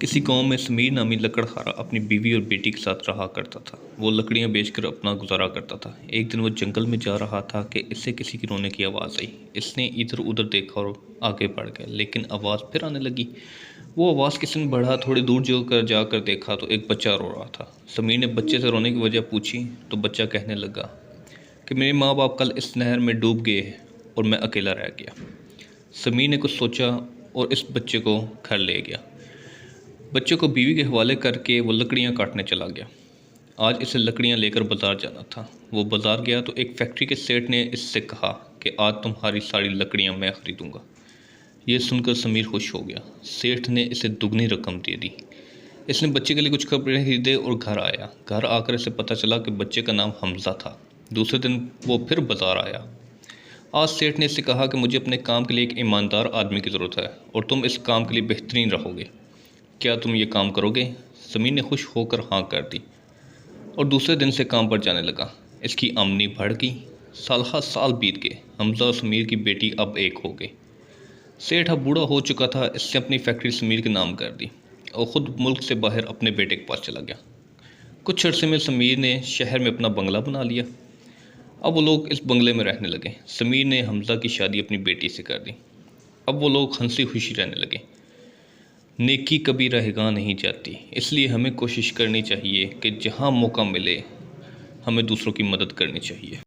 کسی گاؤں میں سمیر نامی لکڑہارا اپنی بیوی اور بیٹی کے ساتھ رہا کرتا تھا۔ وہ لکڑیاں بیچ کر اپنا گزارا کرتا تھا۔ ایک دن وہ جنگل میں جا رہا تھا کہ اس سے کسی کی رونے کی آواز آئی۔ اس نے ادھر ادھر دیکھا اور آگے بڑھ گیا، لیکن آواز پھر آنے لگی۔ وہ آواز کس نے بڑھا تھوڑی دور جا کر دیکھا تو ایک بچہ رو رہا تھا۔ سمیر نے بچے سے رونے کی وجہ پوچھی تو بچہ کہنے لگا کہ میرے ماں باپ کل اس نہر میں ڈوب گئے اور میں اکیلا رہ گیا۔ سمیر نے کچھ سوچا اور اس بچے کو گھر لے گیا۔ بچے کو بیوی کے حوالے کر کے وہ لکڑیاں کاٹنے چلا گیا۔ آج اسے لکڑیاں لے کر بازار جانا تھا۔ وہ بازار گیا تو ایک فیکٹری کے سیٹھ نے اس سے کہا کہ آج تمہاری ساری لکڑیاں میں خریدوں گا۔ یہ سن کر سمیر خوش ہو گیا۔ سیٹھ نے اسے دگنی رقم دے دی۔ اس نے بچے کے لیے کچھ کپڑے خریدے اور گھر آیا۔ گھر آ کر اسے پتہ چلا کہ بچے کا نام حمزہ تھا۔ دوسرے دن وہ پھر بازار آیا۔ آج سیٹھ نے اس سے کہا کہ مجھے اپنے کام کے لیے ایک ایماندار آدمی کی ضرورت ہے اور تم اس کام کے لیے بہترین رہو گے۔ کیا تم یہ کام کرو گے؟ سمیر نے خوش ہو کر ہاں کر دی اور دوسرے دن سے کام پر جانے لگا۔ اس کی آمدنی بڑھ گئی۔ سالہ سال بیت گئے۔ حمزہ اور سمیر کی بیٹی اب ایک ہو گئی۔ سیٹھ اب بوڑھا ہو چکا تھا۔ اس نے اپنی فیکٹری سمیر کے نام کر دی اور خود ملک سے باہر اپنے بیٹے کے پاس چلا گیا۔ کچھ عرصے میں سمیر نے شہر میں اپنا بنگلہ بنا لیا۔ اب وہ لوگ اس بنگلے میں رہنے لگے۔ سمیر نے حمزہ کی شادی اپنی بیٹی سے کر دی۔ اب وہ لوگ ہنسی خوشی رہنے لگے۔ نیکی کبھی رہگاں نہیں جاتی، اس لیے ہمیں کوشش کرنی چاہیے کہ جہاں موقع ملے ہمیں دوسروں کی مدد کرنی چاہیے۔